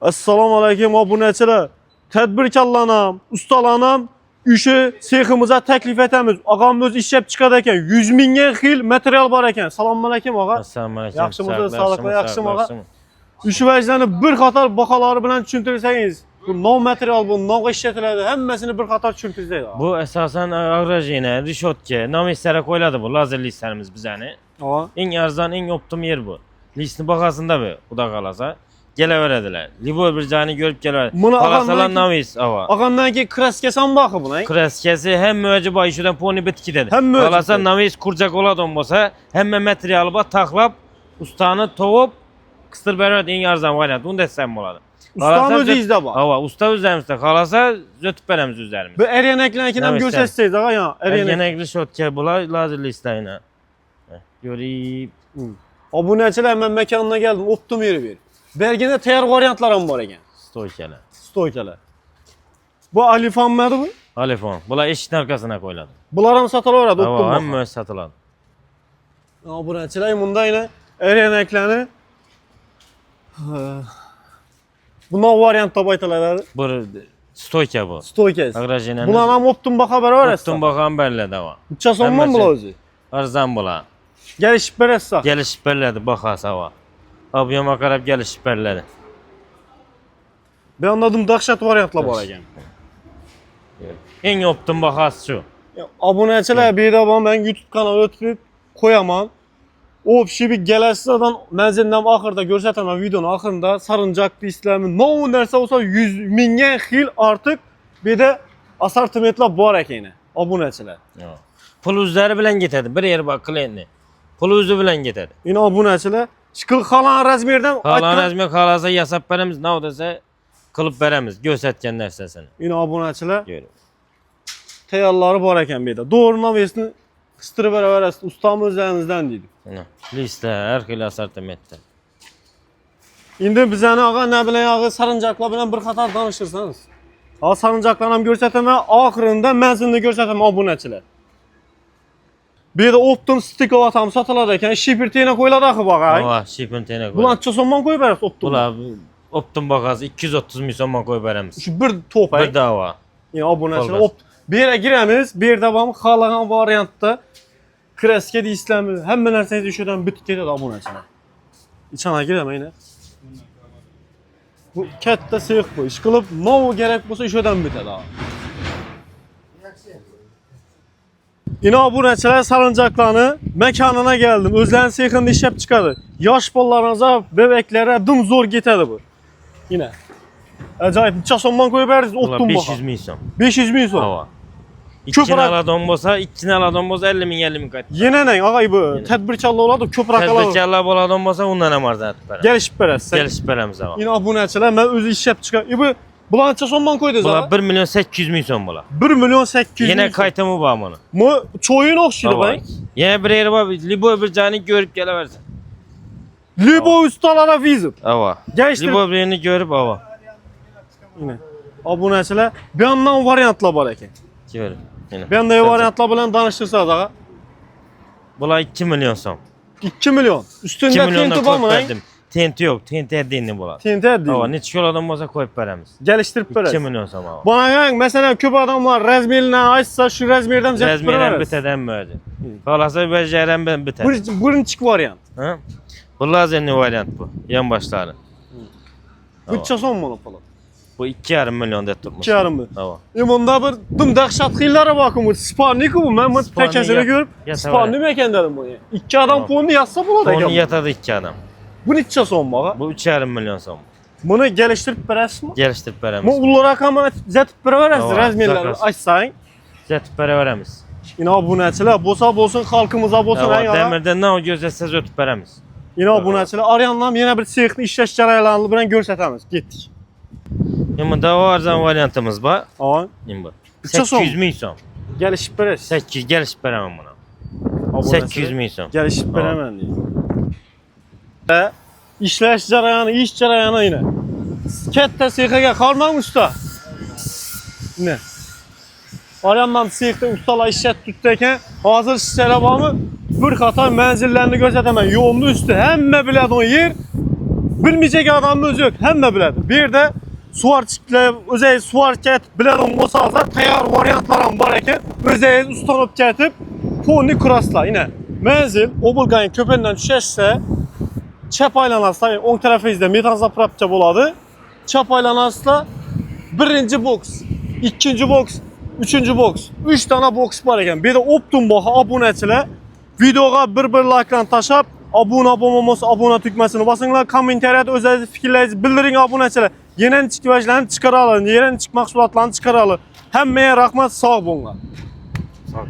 Assalamu alaykum obunachilar. Tadbirkorlanam, ustalanam, işi seximizga taklif etamiz. Ağamız işlep çıkar ekan, 100 mingga xil material bor ekan. Assalomu alaykum ağa. Assalomu alaykum. Yaxshimisiz, sog'liqli, yaxshimi ağa? Ish vajlarni bir qator baholari bilan tushuntirsangiz. Bu nov material bu, nov ishlatiladi, hammasini bir qator tushuntirsangiz. Bu asosan agrajina, rishotka, nomeslara qo'yiladi bu lazer listlarimiz bizani. Ağa. Eng arzon, eng optim yer bu. Listni bahosida bu, xudo qalasa. Kelaveradilar. Libo bir joyni ko'rib keladi. Qolasalar nomis, ava. Ağamdan keyin kraskasi ham bor buni. Kraskasi hamma joyi bor, ishidan poni bitib ketadi. Hamma joyi. Qolasa nomis kurjak oladigan bo'lsa, hamma materiali bor, taxlab, ustani tovib, qistirib beradi eng arzon variant. Unda desam bo'ladi. Ustam o'zingizda bor. Ava, usta o'zimizda. Qolasa o'tib beramiz o'zlarimiz. Bu eryanaklarni ham ko'rsatsangiz, ağa, ya. Eryanakli shotka bular lazer listlayni. Görüp. Obunachilar, men makonga keldim, optim yeri ber. Bergende tayyor variantlar ham bor ekan. Stoykalar. Stoykalar. Bu alifonmadi bu? Alifon. Bular eshik arkasına qo'yiladi. Bular ham sotilaveradi, optim. Tamam, hamma sotiladi. Obunachilar, bunda yine eryanaklarni bu nov variant deb aytiladi. Bu stoyka bu. Stoykasi. Agrajinani. Bular ham optim baho beraverasiz. Optim baho beriladi ava. Necha so'mmi bular o'zi? Arzon bular. Kelishib berasiz. Kelishib beriladi bahosi ava. Abi yoma qarab kelishib beriladi. Ben anladım, dahshat variantlar bor ekan. Eng optim bahosi shu. Obunachilar, bu yerda men YouTube kanaliga o'tib qo'yaman. Общий bir gelasizdan manzildan oxirida ko'rsataman, videoning oxirida sarınjaqli ishlarni nov narsa bo'lsa 100 mingga xil ortiq bu yerda assortimentlar bor ekan. Obunachilar. Pul o'zlari bilan ketadi. Bir yer bor klientni. Pul o'zi bilan ketadi. Yine obunachilar, chiqil xolan razmerdan xolan razmer xolasa yasab beramiz, nav desa qilib beramiz, ko'rsatgan narsasini. Yine obunachilar, tayyorlari bor ekan bu yerda. Doğru navesini qistirib beraverasiz, ustam o'zlaringizdan deydi. Listlar, har xil assortimentda. Endi bizani ağa ne bilan yağı sarınjaqlar bilan bir qator tanishtirsangiz. Ha, sarınjaqlarni ham ko'rsataman, oxirida manzilni ko'rsataman obunachilar. Bu yerda optim stikovat ham sotiladi ekan, shipirtena qo'yiladi axı baqa. Ha, shipirtena qo'yiladi. Bular necha so'mdan qo'yib berasiz optim? Bular optim bahosi 230 ming so'mdan qo'yib beramiz. Shu bir to'p. Bir dava. Yine obunachilar, bu yerga giramiz, bu yerda ham xohlagan variantda kraska deysizlarmi, hamma narsangiz o'shadan bitib ketadi obunachilar. İçana giraman yine. Bu katta sex bu. Ish qilib, nov kerak bo'lsa o'shadan bitadi. Yine obunachilar, sarınjaqlarni makonina geldim. O'zlarining sexini ishlab chiqadi. Yosh bolalarga, bebeklere dim zo'r ketadi bu. Yine. Ajoyib, necha so'mdan qo'yib berasiz? Optim baho. 500 ming so'm. 500 ming so'm. Hava. İkkini aladığım olsa, ikkini aladığım olsa 50 ming qayt. Yine ne? Ağay bu tadbirkorlar oladi, ko'proq aladi. Tadbirkorlar bo'ladığım olsa undan ham arzon etib beramiz. Gelishib berasiz. Gelishib beramiz hava. Yine obunachilar, men o'zi ishlab chiqar. Bular necha so'mdan qo'ydingiz? Bular 1 milyon 800 ming so'm bular. 1 milyon 800 Yine ming. qaytimi bor buni. Bu çoyun o'xshaydi bu. Yana bir yeri bor, Libo bir joyni ko'rib kelaversin. Libo ustalari vizit. Ava. Libo bir yerini ko'rib ava. Yine. Obunachilar, bu yandan variantlar bor ekan. Ko'rib. Bu yanda variantlar bilan tanishtirsangiz ağa. Bular 2 milyon so'm. 2 milyon. Üstünde tenti bormi? Tenti yo'q, tenti edinli bo'ladi. Tenti edinli. Ava, necha kilodan bo'lsa qo'yib beramiz. Gelishtirib berasiz. 2 milyon so'm ava. Bana mesela ko'p odamlar razmerini aytsa, shu razmerdan zet Razmerdan bitadi mo'di. Xolasa bajaran bilan bitadi. Birinchi variant. Ha? Bu lazerli variant bu. Yan başları. Bu necha so'm bo'ladi? Bu 2,5 milyon deb turibmiz. 2,5 mi? Ava. Bunda bir dim dahshat xillari borku, bu Sparnik bu. Men bu tekasini ko'rib, Sparnik ekan dedim bu. İki adam ponni yazsa bo'ladi ekan. Ponni yatadi ikki adam. Bu necha so'm baqa? Bu 3,5 milyon so'm. Buni gelishtirib berasizmi? Gelishtirib beramiz. Bu ulug' raqamni zatib beraverasiz, razmerlarni aytsang. Zatib beraveramiz. Yine obunachilar, bo'lsa bo'lsin, xalqimizga bo'lsin. Demirdan nima ko'rsatsangiz o'tib beramiz. Yine obunachilar, Aryanlam yana bir sexni ishlash jarayonlarini bilan ko'rsatamiz. Ketdik. Endi davo arzon variantimiz bor. Ava. Endi bu. Necha so'm? 800 ming so'm. Gelishib berasiz. 800 gelishib beraman buni. 800 ming so'm. Gelishib beraman deydi. İşlash jarayoni, ish jarayoni yine. Katta sexga qolmang usta. Ne? Aryandan sexda ustalar ishlat tutdi ekan, hozir ishlar bormi? Bir qator manzillarni ko'rsataman. Yo'lni usti hamma biladigan yer. Bilmeyecek adamın özü yok. Hemme biledi. Bir de suvarçıkla özel suvarket bilen olsa da tayar varyantlar var eken özel ustanıp getip ponni kurasla yine. Menzil Obulgayın köpeninden düşerse çap aylanasla on tarafıyızda metan zaprapça boladı. Çap aylanasla birinci boks, ikinci boks, üçüncü boks. 3 tane boks var eken. Bir de optum baha aboneçiler videoga bir like'lan taşap abone olmaması abone tükmesini basınlar. Kommentariyat özel fikirlerinizi bildirin aboneçiler. Yenen çıkıvaçlarını çıkaralım. Yenen çıkmak suratlarını çıkaralım. Hemmeye rahmet sağ olun. Sağ ol.